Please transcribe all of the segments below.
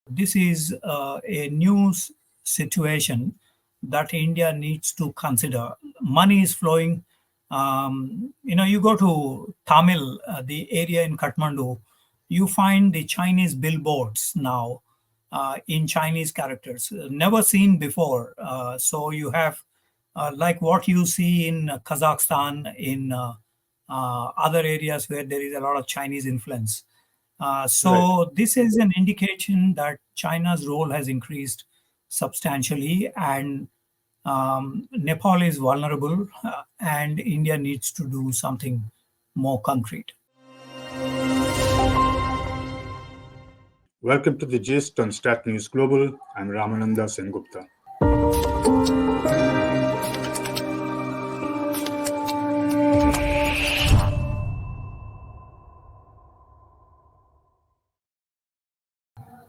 This is a new situation that India needs to consider. Money is flowing. You go to Tamil, the area in Kathmandu, you find the Chinese billboards now in Chinese characters, never seen before. So you have like what you see in Kazakhstan, in other areas where there is a lot of Chinese influence. Right. So this is an indication that China's role has increased substantially, and Nepal is vulnerable, and India needs to do something more concrete. Welcome to the Gist on StratNewsGlobal. I'm Ramananda Sengupta.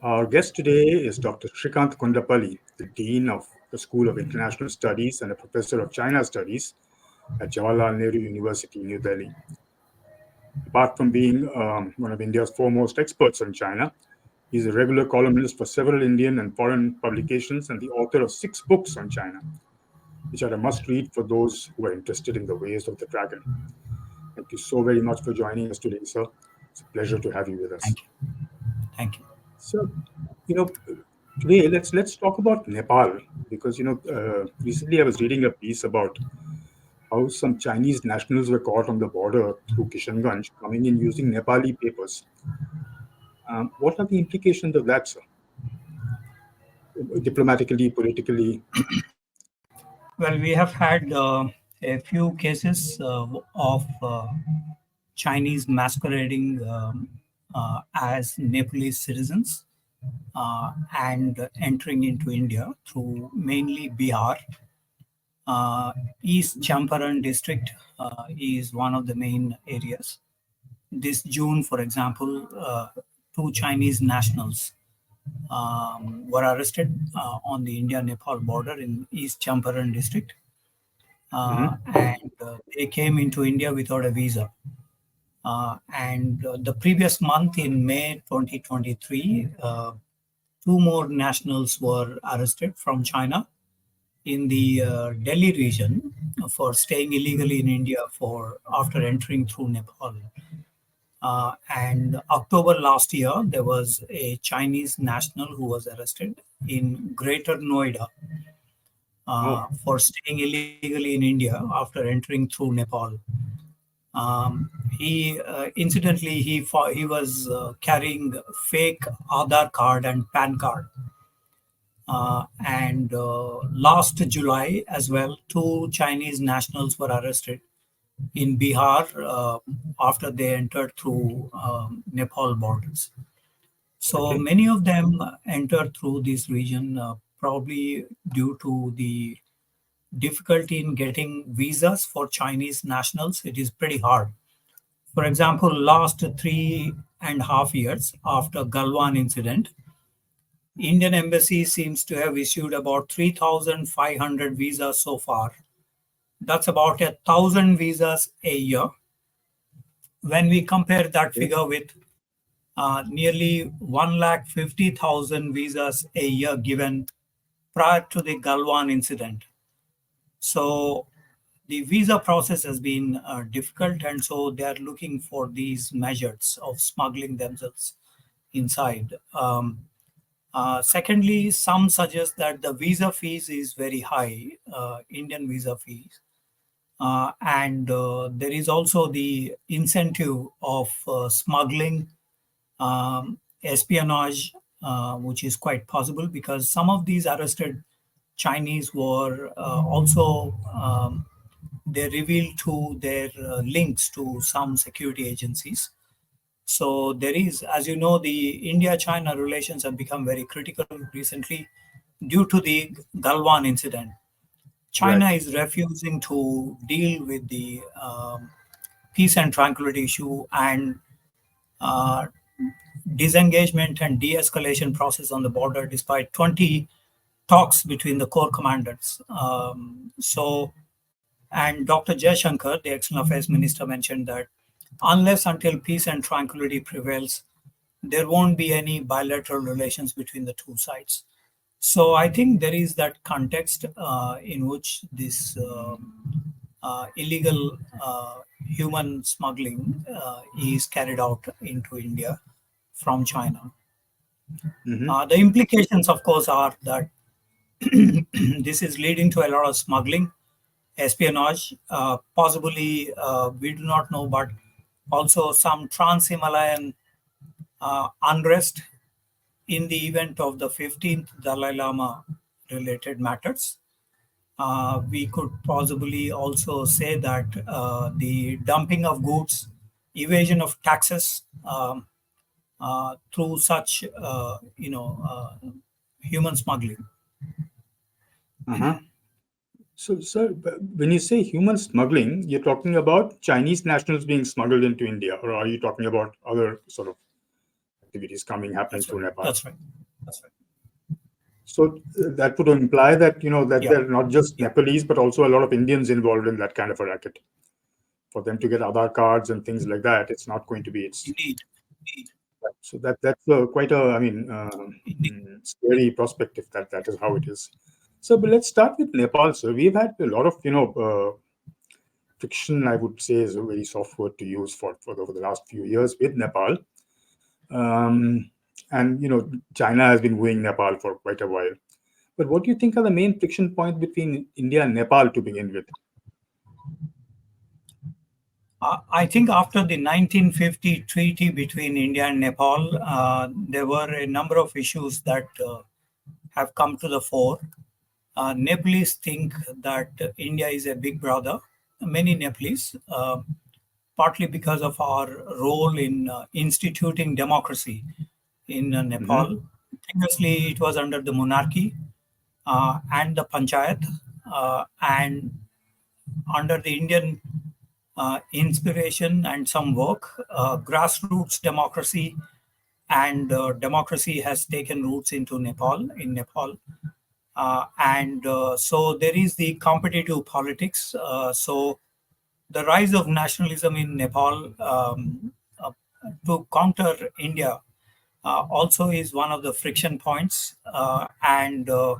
Our guest today is Dr. Shrikant Kondapalli, the Dean of the School of International Studies and a Professor of China Studies at Jawaharlal Nehru University, New Delhi. Apart from being one of India's foremost experts on China, he's a regular columnist for several Indian and foreign publications and the author of 6 books on China, which are a must-read for those who are interested in the ways of the dragon. Thank you so very much for joining us today, sir. It's a pleasure to have you with us. Thank you. Thank you. So, today let's talk about Nepal because recently I was reading a piece about how some Chinese nationals were caught on the border through Kishanganj coming in using Nepali papers. What are the implications of that, sir? Diplomatically, politically? Well, we have had a few cases of Chinese masquerading as Nepalese citizens and entering into India through mainly Bihar. East Champaran district is one of the main areas. This June, for example, 2 Chinese nationals were arrested on the India-Nepal border in East Champaran district. And they came into India without a visa. And the previous month, in May 2023, 2 more nationals were arrested from China in the Delhi region for staying illegally in India after entering through Nepal. And October last year, there was a Chinese national who was arrested in Greater Noida for staying illegally in India after entering through Nepal. He was carrying fake Aadhaar card and PAN card. And last July as well, 2 Chinese nationals were arrested in Bihar after they entered through Nepal borders. So many of them entered through this region probably due to the difficulty in getting visas for Chinese nationals. It is pretty hard. For example, last 3.5 years after Galwan incident, Indian embassy seems to have issued about 3,500 visas so far. That's about 1,000 visas a year. When we compare that figure with nearly 150,000 visas a year given prior to the Galwan incident. So the visa process has been difficult, and so they are looking for these measures of smuggling themselves inside. Secondly, some suggest that the visa fees is very high, Indian visa fees. And there is also the incentive of smuggling, espionage, which is quite possible because some of these arrested Chinese were also, they revealed to their links to some security agencies. So there is, as you know, the India-China relations have become very critical recently due to the Galwan incident. China is refusing to deal with the peace and tranquility issue and disengagement and de-escalation process on the border despite 20 talks between the core commanders. And Dr. Jaishankar, the External Affairs Minister, mentioned that unless until peace and tranquility prevails, there won't be any bilateral relations between the two sides. So I think there is that context in which this illegal human smuggling is carried out into India from China. The implications, of course, are that this is leading to a lot of smuggling, espionage, possibly, we do not know, but also some trans-Himalayan unrest in the event of the 15th Dalai Lama related matters. We could possibly also say that the dumping of goods, evasion of taxes through such, human smuggling. So, sir, when you say human smuggling, you're talking about Chinese nationals being smuggled into India, or are you talking about other sort of activities happening through Nepal? That's right. So that would imply that there are not just Nepalese, but also a lot of Indians involved in that kind of a racket. For them to get Aadhaar cards and things like that, it's not going to be. Indeed. So that's quite a scary prospect if that is how it is. So, but let's start with Nepal, sir. We've had a lot of friction. I would say is a very soft word to use for over the last few years with Nepal. And China has been wooing Nepal for quite a while. But what do you think are the main friction points between India and Nepal to begin with? I think after the 1950 treaty between India and Nepal, there were a number of issues that have come to the fore. Nepalese think that India is a big brother. Many Nepalese, partly because of our role in instituting democracy in Nepal. Previously, it was under the monarchy and the panchayat, and under the Indian inspiration and some work, grassroots democracy and democracy has taken roots into Nepal. So there is the competitive politics. So the rise of nationalism in Nepal to counter India also is one of the friction points. The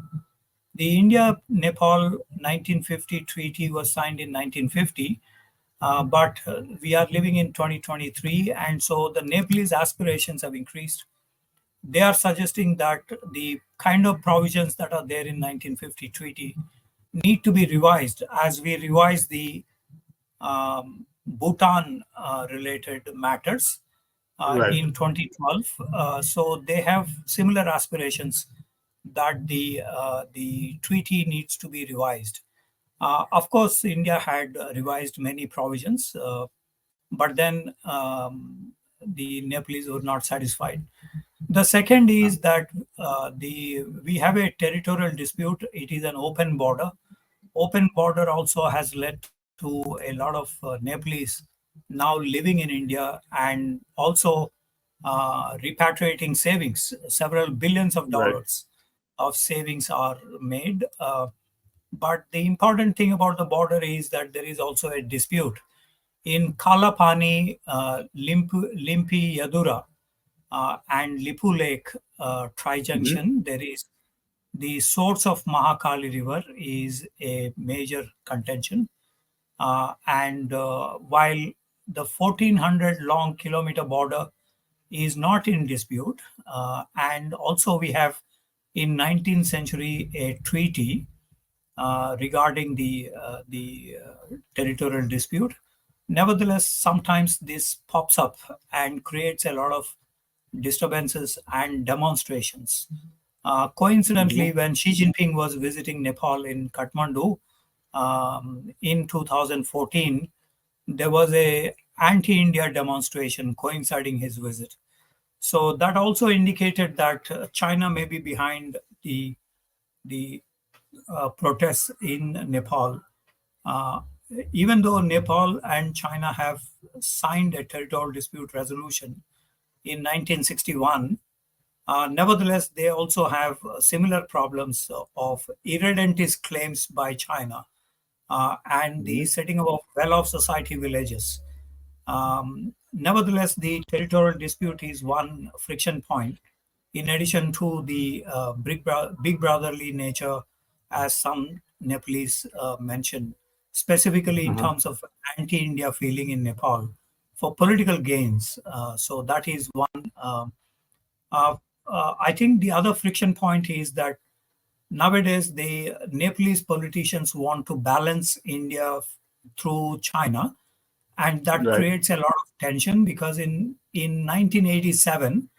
India-Nepal 1950 treaty was signed in 1950, but we are living in 2023, and so the Nepalese aspirations have increased. They are suggesting that the kind of provisions that are there in 1950 treaty need to be revised as we revise the Bhutan related matters in 2012. So they have similar aspirations that the treaty needs to be revised. Of course, India had revised many provisions, but then the Nepalese were not satisfied. The second is that we have a territorial dispute. It is an open border. Open border also has led to a lot of Nepalese now living in India and also repatriating savings. Several billions of dollars of savings are made. But the important thing about the border is that there is also a dispute. In Kalapani, Limpi Yadura, and Lipu Lake tri-junction, there is the source of Mahakali River is a major contention. And while the 1400 long kilometer border is not in dispute, and also we have in 19th century a treaty regarding the territorial dispute. Nevertheless, sometimes this pops up and creates a lot of disturbances and demonstrations. Coincidentally, when Xi Jinping was visiting Nepal in Kathmandu in 2014, there was a anti-India demonstration coinciding his visit. So that also indicated that China may be behind the protests in Nepal. Even though Nepal and China have signed a territorial dispute resolution in 1961, nevertheless, they also have similar problems of irredentist claims by China and the setting up of well-off society villages. Nevertheless, the territorial dispute is one friction point, in addition to the big brotherly nature, as some Nepalese mentioned, specifically in Uh-huh. terms of anti-India feeling in Nepal for political gains. So that is one. Uh, I think the other friction point is that nowadays the Nepalese politicians want to balance India through China, and that Right. creates a lot of tension because in 1987,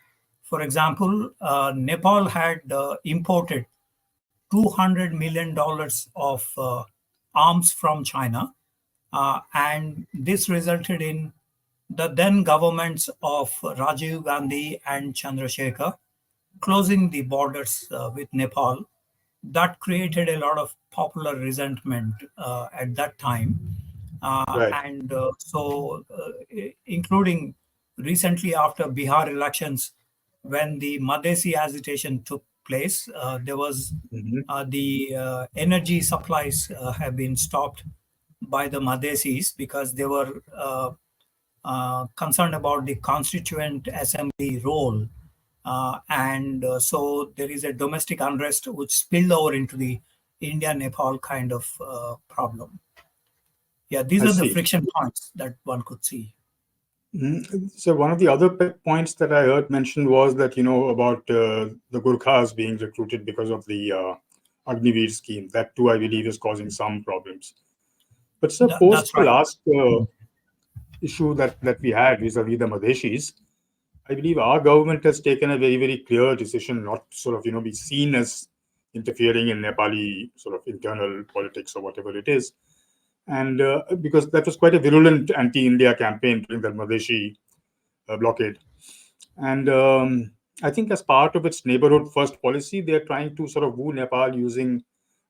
for example, Nepal had imported $200 million of arms from China, and this resulted in the then governments of Rajiv Gandhi and Chandrasekhar closing the borders with Nepal. That created a lot of popular resentment at that time. Right. Including recently after Bihar elections, when the Madesi agitation took place, there was Hmm. the energy supplies have been stopped by the Madesis because they were concerned about the constituent assembly role. So there is a domestic unrest which spilled over into the India-Nepal kind of problem. Yeah, these I are the see. friction points that one could see. So one of the other points that I heard mentioned was that about the Gurkhas being recruited because of the Agniveer scheme. That too, I believe, is causing some problems. But suppose That's the right. last issue that we had vis-a-vis the Madeshis, I believe our government has taken a very, very clear decision not to sort of be seen as interfering in Nepali sort of internal politics or whatever it is. And because that was quite a virulent anti-India campaign during the Madeshi blockade. And I think as part of its neighborhood first policy, they're trying to sort of woo Nepal using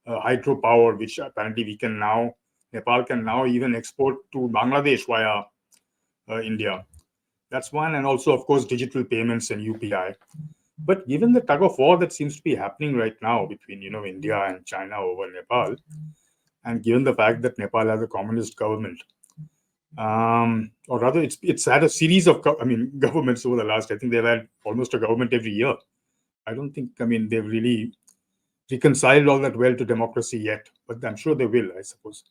hydropower, which apparently Nepal can now even export to Bangladesh via India. That's one. And also, of course, digital payments and UPI. But given the tug of war that seems to be happening right now between, India and China over Nepal, and given the fact that Nepal has a communist government, or rather, it's had a series of governments over the last. I think they've had almost a government every year. I don't think they've really reconciled all that well to democracy yet, but I'm sure they will, I suppose.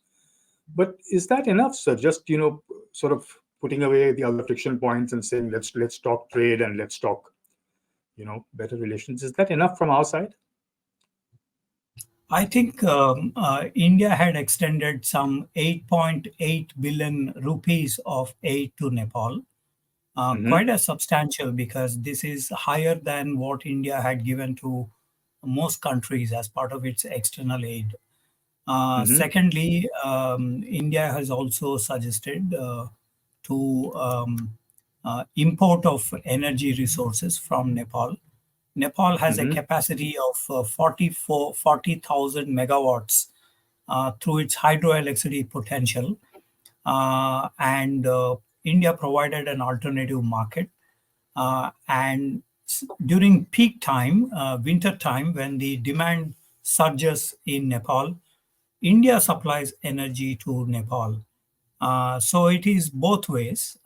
But is that enough, sir? Just sort of putting away the other friction points and saying let's talk trade and let's talk better relations. Is that enough from our side? I think India had extended some 8.8 billion rupees of aid to Nepal, Mm-hmm. quite a substantial because this is higher than what India had given to most countries as part of its external aid. Mm-hmm. Secondly, India has also suggested to import of energy resources from Nepal. Nepal has a Mm-hmm. capacity of 40,000 megawatts through its hydroelectricity potential, and India provided an alternative market. During peak time, winter time, when the demand surges in Nepal, India supplies energy to Nepal. So it is both ways,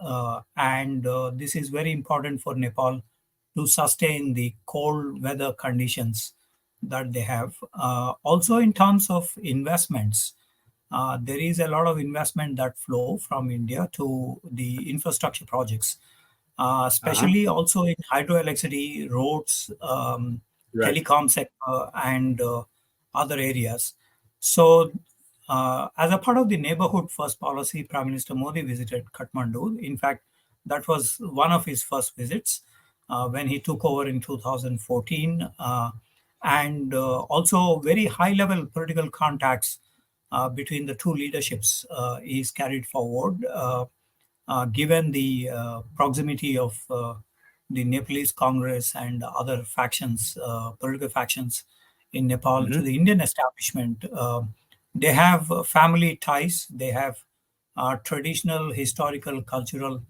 and this is very important for Nepal to sustain the cold weather conditions that they have. Also, in terms of investments, there is a lot of investment that flow from India to the infrastructure projects, Uh-huh. especially also in hydroelectricity, roads, Right. telecom sector, and other areas. So, as a part of the neighborhood first policy, Prime Minister Modi visited Kathmandu. In fact, that was one of his first visits when he took over in 2014. And also, very high level political contacts between the two leaderships is carried forward. Given the proximity of the Nepalese Congress and other factions, political factions in Nepal to Mm-hmm. the Indian establishment, they have family ties, they have traditional, historical, cultural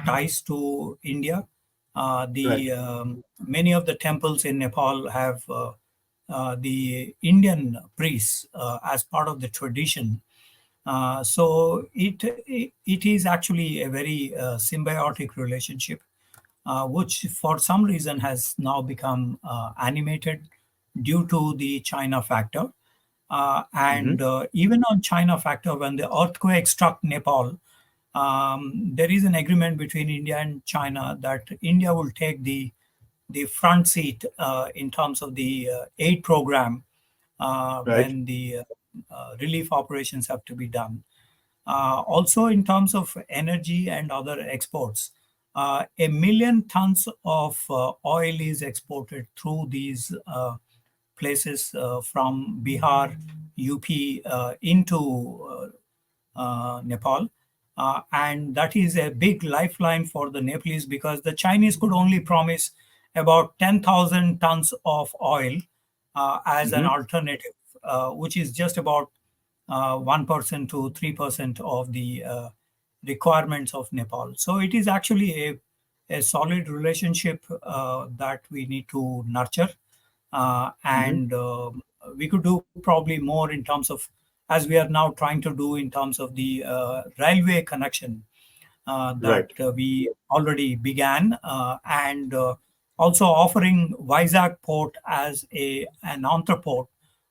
ties to India. Right. The Many of the temples in Nepal have the Indian priests as part of the tradition, So it is actually a very symbiotic relationship, which for some reason has now become animated due to the China factor. And Hmm. even on China factor, when the earthquake struck Nepal, there is an agreement between India and China that India will take the front seat in terms of the aid program Right. when the relief operations have to be done. Also, in terms of energy and other exports, 1 million tons of oil is exported through these places from Bihar, UP into Nepal. And that is a big lifeline for the Nepalese because the Chinese could only promise about 10,000 tons of oil as an Hmm. alternative, which is just about 1% to 3% of the requirements of Nepal. So it is actually a solid relationship that we need to nurture. Hmm. And we could do probably more in terms of, as we are now trying to do in terms of the railway connection that Right. we already began, and also offering Vizag port as an entrepot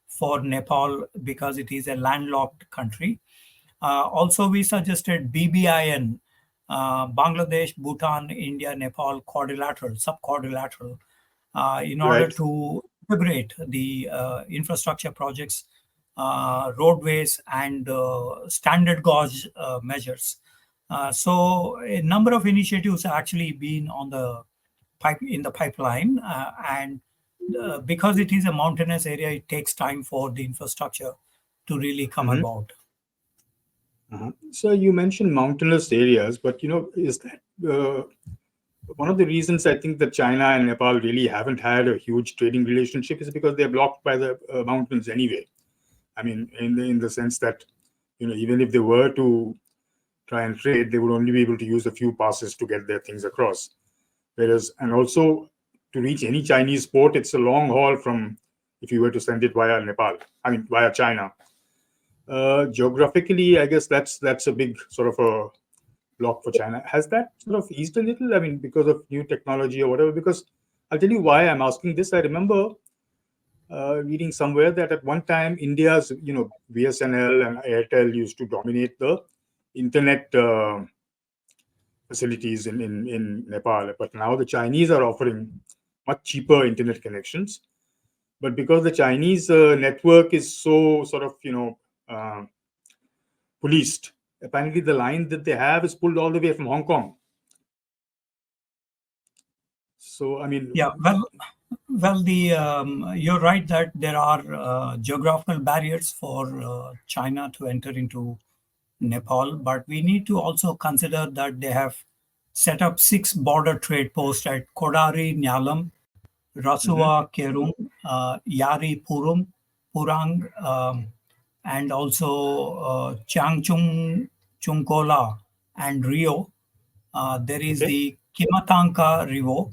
for Nepal because it is a landlocked country. Also, we suggested BBIN, Bangladesh, Bhutan, India, Nepal quadrilateral, subquadrilateral, in order Right. to integrate the infrastructure projects, roadways, and standard gauge measures. So a number of initiatives have actually been on the pipeline, and because it is a mountainous area, it takes time for the infrastructure to really come Hmm. about. So you mentioned mountainous areas, but is that one of the reasons I think that China and Nepal really haven't had a huge trading relationship is because they're blocked by the mountains anyway. I mean, in the sense that even if they were to try and trade, they would only be able to use a few passes to get their things across. Whereas, and also to reach any Chinese port, it's a long haul from if you were to send it via Nepal. I mean, via China. Geographically, I guess that's a big sort of a block for China. Has that sort of eased a little? I mean, because of new technology or whatever? Because I'll tell you why I'm asking this. I remember reading somewhere that at one time India's, BSNL and Airtel used to dominate the internet facilities in Nepal. But now the Chinese are offering much cheaper internet connections. But because the Chinese network is so sort of, uh, policed, apparently the line that they have is pulled all the way from Hong Kong. So, I mean, Yeah, well, the you're right that there are geographical barriers for China to enter into Nepal, but we need to also consider that they have set up 6 border trade posts at Kodari, Nyalam, mhm, Rasua, Kerung, Yari, Purang, and also Changchung, Chungkola, and Rio. There is okay, the Kimatanka River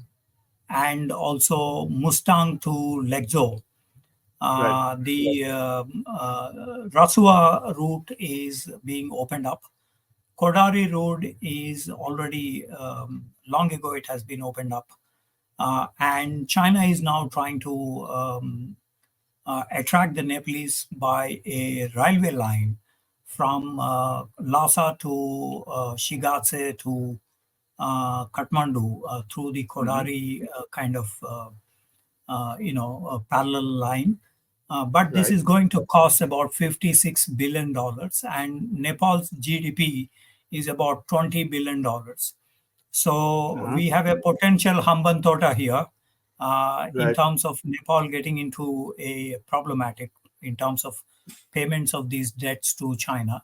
and also Mustang to Legzo. right, The Rasua route is being opened up. Kodari Road is already long ago it has been opened up, and China is now trying to attract the Nepalese by a railway line from Lhasa to Shigatse to Kathmandu through the hmm, Kodari kind of parallel line. But this right, is going to cost about $56 billion, and Nepal's GDP is about $20 billion. So uh-huh, we have a potential Hambantota here in right, terms of Nepal getting into a problematic in terms of payments of these debts to China.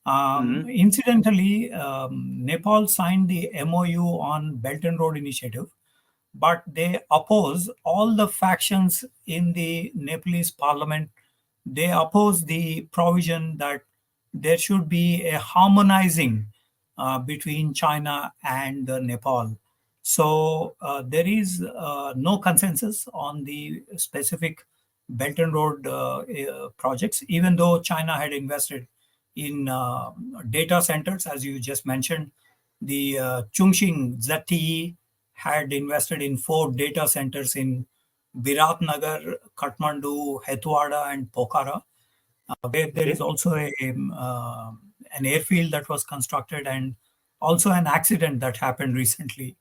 hmm, Incidentally, Nepal signed the MOU on Belt and Road Initiative, but they oppose all the factions in the Nepalese parliament. They oppose the provision that there should be a harmonizing between China and Nepal. So there is no consensus on the specific Belt and Road projects, even though China had invested in data centers, as you just mentioned. The Chungshing ZTE had invested in 4 data centers in Biratnagar, Kathmandu, Hetwada, and Pokhara, where there is Okay. also an airfield that was constructed, and also an accident that happened recently.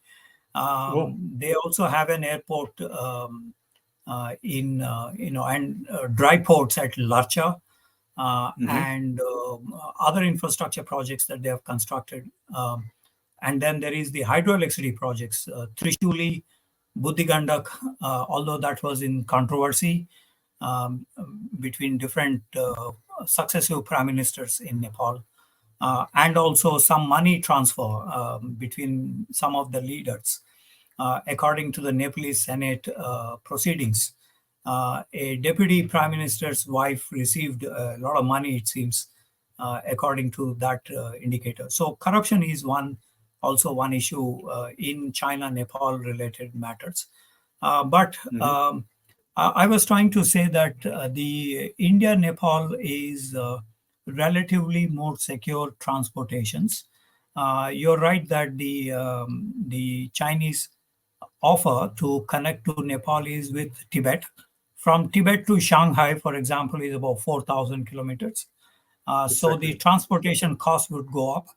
Oh. They also have an airport in and dry ports at Larcha, Mm-hmm. and other infrastructure projects that they have constructed. And then there is the hydroelectricity projects, Trishuli, Buddhigandak, although that was in controversy um, between different successive prime ministers in Nepal, and also some money transfer between some of the leaders. According to the Nepalese Senate proceedings, a deputy prime minister's wife received a lot of money, it seems, according to that indicator. So corruption is also one issue in China-Nepal related matters. But Mm-hmm. I was trying to say that the India-Nepal is relatively more secure transportations. You're right that the Chinese offer to connect to Nepalese with Tibet. From Tibet to Shanghai, for example, is about 4,000 kilometers. So the Exactly. transportation cost would go up.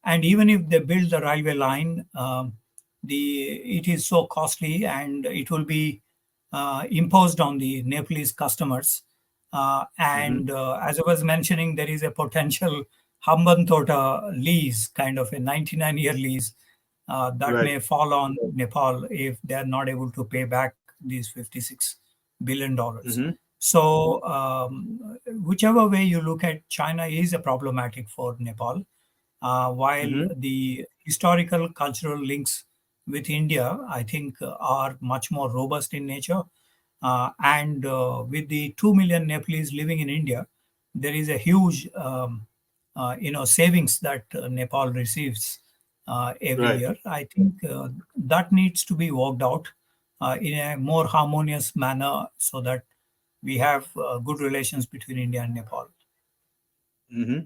And even if they build the railway line, it is so costly, and it will be imposed on the Nepalese customers. Mm-hmm. And as I was mentioning, there is a potential Hambantota lease, kind of a 99-year lease, that Right. may fall on Nepal if they are not able to pay back these $56 billion. Mm-hmm. So, whichever way you look at, China is a problematic for Nepal, while Mm-hmm. the historical cultural links with India, I think, are much more robust in nature. And with the 2 million Nepalese living in India, there is a huge savings that Nepal receives every Right. year. I think that needs to be worked out in a more harmonious manner, so that we have good relations between India and Nepal. Mm-hmm.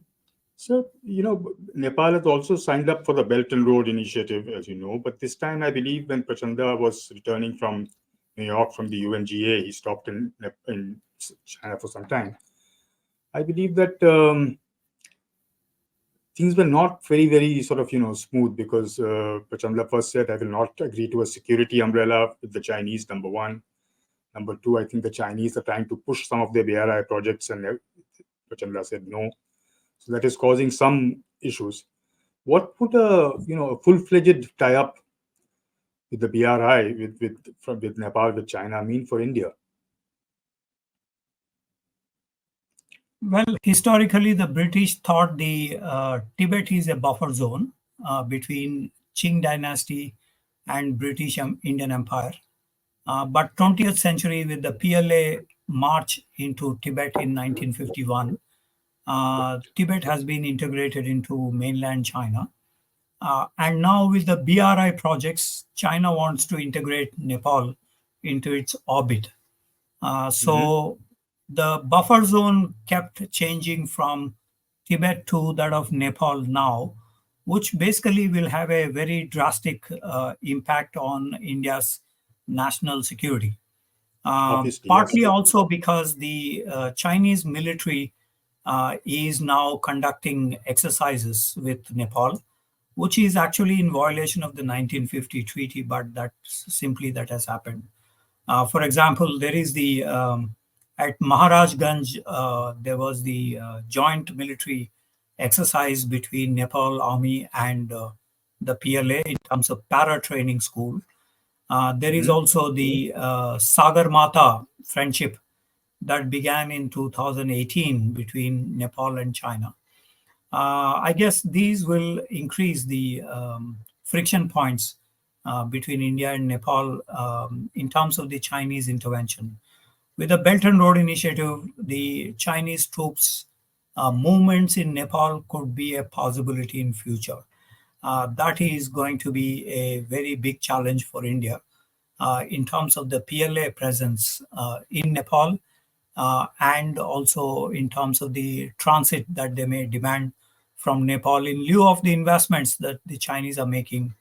So, Nepal has also signed up for the Belt and Road Initiative, as you know, but this time I believe when Prachanda was returning from New York from the UNGA, he stopped in China for some time. I believe that things were not very, very sort of, smooth because Prachanda first said, I will not agree to a security umbrella with the Chinese, number one. Number two, I think the Chinese are trying to push some of their BRI projects, and Prachanda said no. So that is causing some issues. What would a full-fledged tie-up with the BRI with Nepal with China mean for India? Well, historically, the British thought the Tibet is a buffer zone between Qing dynasty and British Indian Empire. But 20th century, with the PLA march into Tibet in 1951, Tibet has been integrated into mainland China. And now with the BRI projects, China wants to integrate Nepal into its orbit. Mm-hmm. So the buffer zone kept changing from Tibet to that of Nepal now, which basically will have a very drastic impact on India's national security. Obviously, yes. Partly also because the Chinese military is now conducting exercises with Nepal, which is actually in violation of the 1950 treaty, but that's simply that has happened. For example, there is the at Maharajganj, there was the joint military exercise between Nepal Army and the PLA in terms of para training school. There is Mm-hmm. also the Sagarmatha friendship that began in 2018 between Nepal and China. I guess these will increase the friction points between India and Nepal in terms of the Chinese intervention. With the Belt and Road Initiative, the Chinese troops movements in Nepal could be a possibility in future. That is going to be a very big challenge for India in terms of the PLA presence in Nepal, and also in terms of the transit that they may demand from Nepal in lieu of the investments that the Chinese are making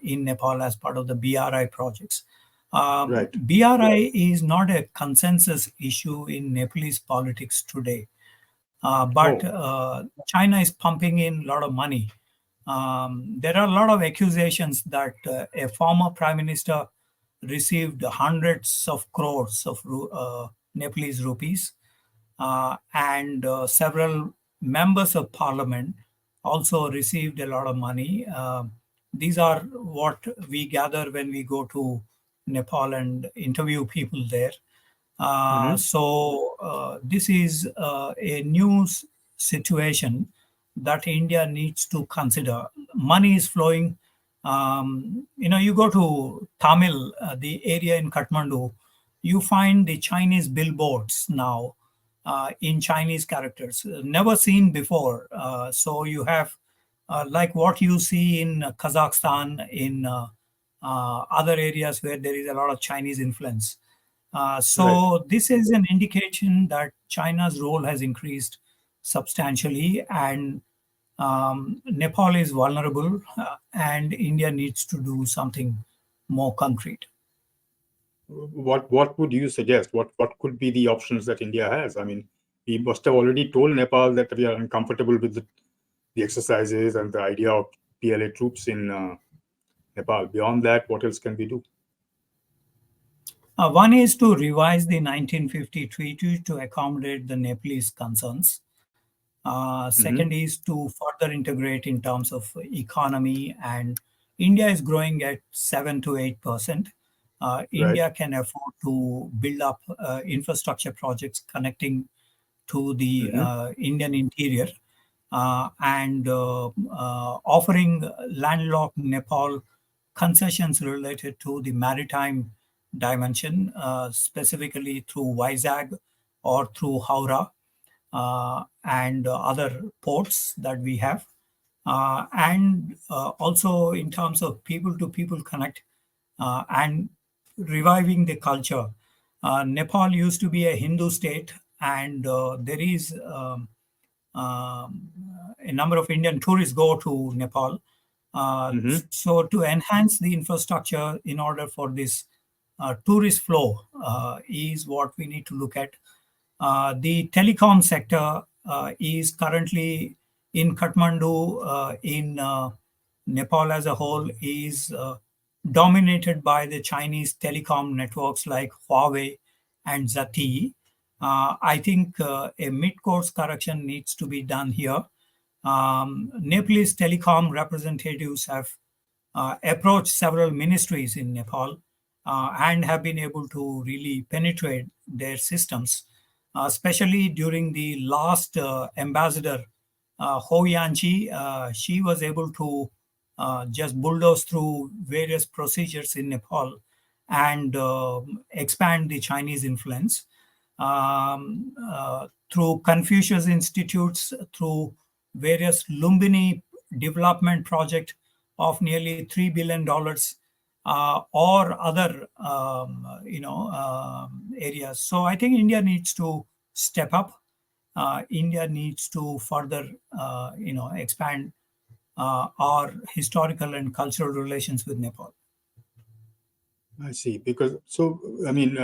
in Nepal as part of the BRI projects. Right. BRI is not a consensus issue in Nepalese politics today, but Oh. China is pumping in a lot of money. There are a lot of accusations that a former prime minister received hundreds of crores of Nepalese rupees, and several members of parliament also received a lot of money. These are what we gather when we go to Nepal and interview people there. Hmm. This is a new situation that India needs to consider. Money is flowing. You go to Tamil, the area in Kathmandu, you find the Chinese billboards now in Chinese characters, never seen before. So you have like what you see in Kazakhstan, in other areas where there is a lot of Chinese influence. Right. So this is an indication that China's role has increased substantially, and Nepal is vulnerable, and India needs to do something more concrete. What would you suggest? What could be the options that India has? I mean, we must have already told Nepal that we are uncomfortable with the exercises and the idea of PLA troops in Nepal. Beyond that, what else can we do? One is to revise the 1950 treaty to accommodate the Nepalese concerns. Hmm. Second is to further integrate in terms of economy, and India is growing at 7 to 8%. Right. India can afford to build up infrastructure projects connecting to the Hmm. Indian interior, and offering landlocked Nepal concessions related to the maritime dimension, specifically through Vizag or through Howrah, and other ports that we have. And also in terms of people to people connect, and reviving the culture. Nepal used to be a Hindu state, and there is a number of Indian tourists go to Nepal. Hmm. So to enhance the infrastructure in order for this tourist flow is what we need to look at. The telecom sector is currently in Kathmandu, in Nepal as a whole, is dominated by the Chinese telecom networks like Huawei and ZTE. I think a mid-course correction needs to be done here. Nepalese telecom representatives have approached several ministries in Nepal and have been able to really penetrate their systems, especially during the last ambassador, Ho Yanchi. She was able to just bulldoze through various procedures in Nepal and expand the Chinese influence. Through Confucius Institutes, through various Lumbini development project of nearly $3 billion, or other areas. So I think India needs to step up. India needs to further expand our historical and cultural relations with Nepal. I see. Because so, I mean,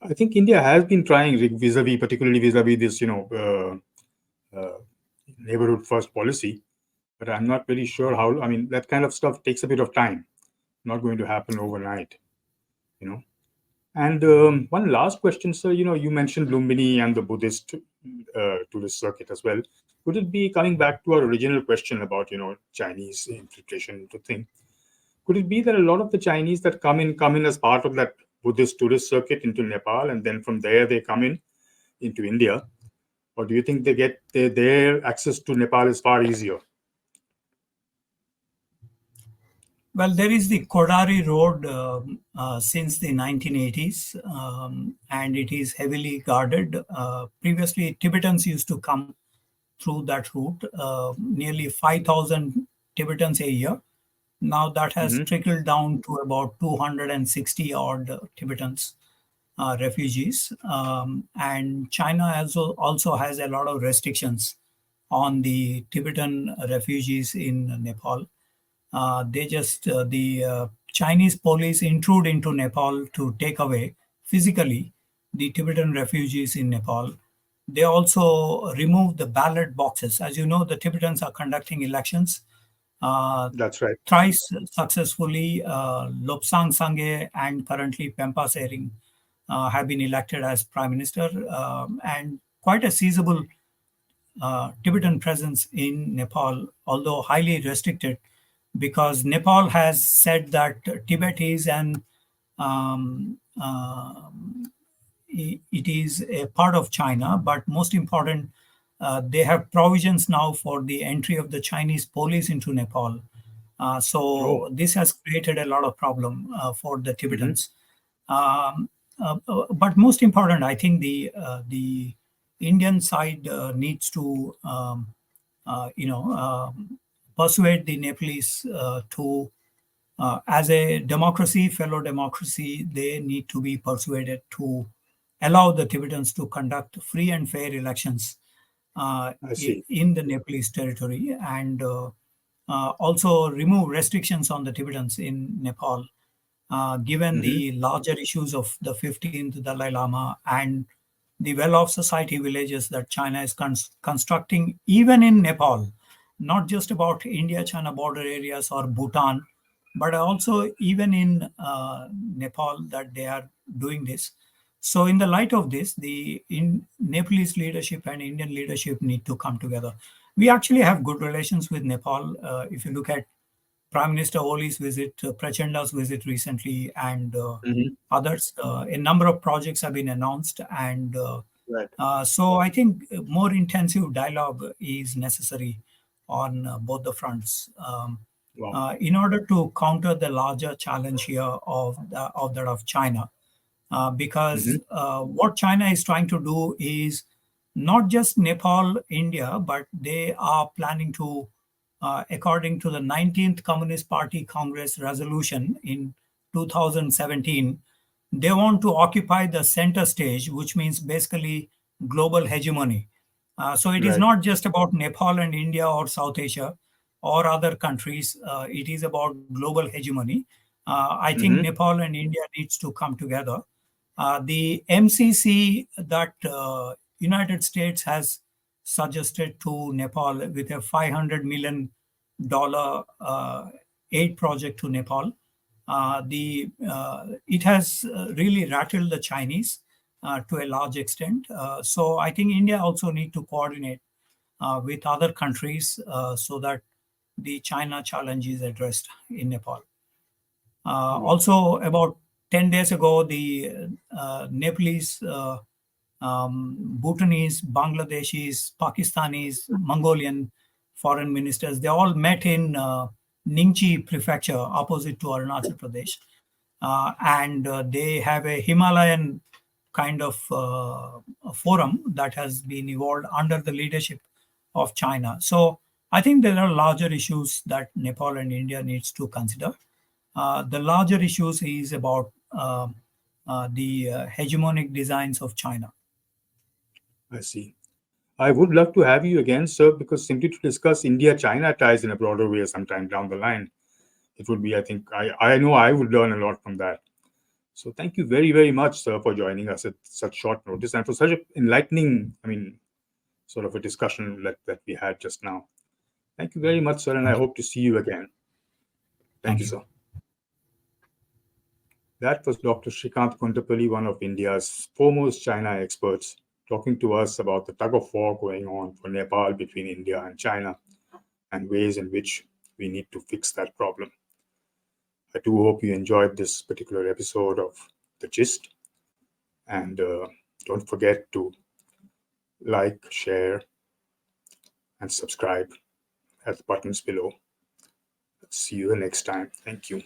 I think India has been trying vis-a-vis, particularly vis-a-vis this, neighborhood first policy. But I'm not very sure how. I mean, that kind of stuff takes a bit of time. Not going to happen overnight. You know. And one last question, sir. You mentioned Lumbini and the Buddhist tourist circuit as well. Would it be coming back to our original question about Chinese infiltration into thing? Could it be that a lot of the Chinese that come in as part of that Buddhist tourist circuit into Nepal, and then from there they come in into India? Or do you think they get their access to Nepal is far easier? Well, there is the Kodari Road since the 1980s, and it is heavily guarded. Previously, Tibetans used to come through that route, nearly 5,000 Tibetans a year. Now that has Hmm. trickled down to about 260 odd Tibetans. refugees. And China also has a lot of restrictions on the Tibetan refugees in Nepal. The Chinese police intrude into Nepal to take away physically the Tibetan refugees in Nepal. They also remove the ballot boxes. As you know, the Tibetans are conducting elections. Uh, That's right. Thrice successfully, Lobsang Sangye and currently Pempa Sering have been elected as prime minister, and quite a sizable Tibetan presence in Nepal, although highly restricted, because Nepal has said that Tibet is an um, uh, it is a part of China, but most important, they have provisions now for the entry of the Chinese police into Nepal. Oh. So this has created a lot of problem for the Hmm. Tibetans. But most important, I think the Indian side needs to persuade the Nepalese to as a democracy, fellow democracy, they need to be persuaded to allow the Tibetans to conduct free and fair elections I see. in the Nepalese territory, and also remove restrictions on the Tibetans in Nepal, given Hmm. the larger issues of the 15th Dalai Lama and the well-off society villages that China is constructing, even in Nepal, not just about India-China border areas or Bhutan, but also even in Nepal that they are doing this. So, in the light of this, the Nepalese leadership and Indian leadership need to come together. We actually have good relations with Nepal. If you look at Prime Minister Oli's visit, Prachanda's visit recently, and Hmm. others. A number of projects have been announced, and Right. so I think more intensive dialogue is necessary on both the fronts Wow. in order to counter the larger challenge here of that of China, because Hmm. what China is trying to do is not just Nepal, India, but they are planning to, according to the 19th Communist Party Congress resolution in 2017, they want to occupy the center stage, which means basically global hegemony. So it is Right. not just about Nepal and India or South Asia or other countries. It is about global hegemony. I think Hmm. Nepal and India needs to come together. The MCC that United States has suggested to Nepal with a $500 million aid project to Nepal, the it has really rattled the Chinese to a large extent. So I think India also need to coordinate with other countries so that the China challenge is addressed in Nepal. Wow. Also, about 10 days ago, the Nepalese, Bhutanese, Bangladeshis, Pakistanis, Mongolian foreign ministers, they all met in Ningchi prefecture, opposite to Arunachal Pradesh. And they have a Himalayan kind of a forum that has been evolved under the leadership of China. So I think there are larger issues that Nepal and India needs to consider. The larger issues is about the hegemonic designs of China. I see. I would love to have you again, sir, because simply to discuss India-China ties in a broader way sometime down the line, it would be, I think, I know I would learn a lot from that. So thank you very, very much, sir, for joining us at such short notice and for such an enlightening, sort of a discussion that we had just now. Thank you very much, sir, and I Thank you. hope to see you again. Thank Thank you, you. sir. That was Dr. Shrikant Kondapalli, one of India's foremost China experts, talking to us about the tug of war going on for Nepal between India and China and ways in which we need to fix that problem. I do hope you enjoyed this particular episode of The Gist. And don't forget to like, share, and subscribe at the buttons below. See you the next time. Thank you.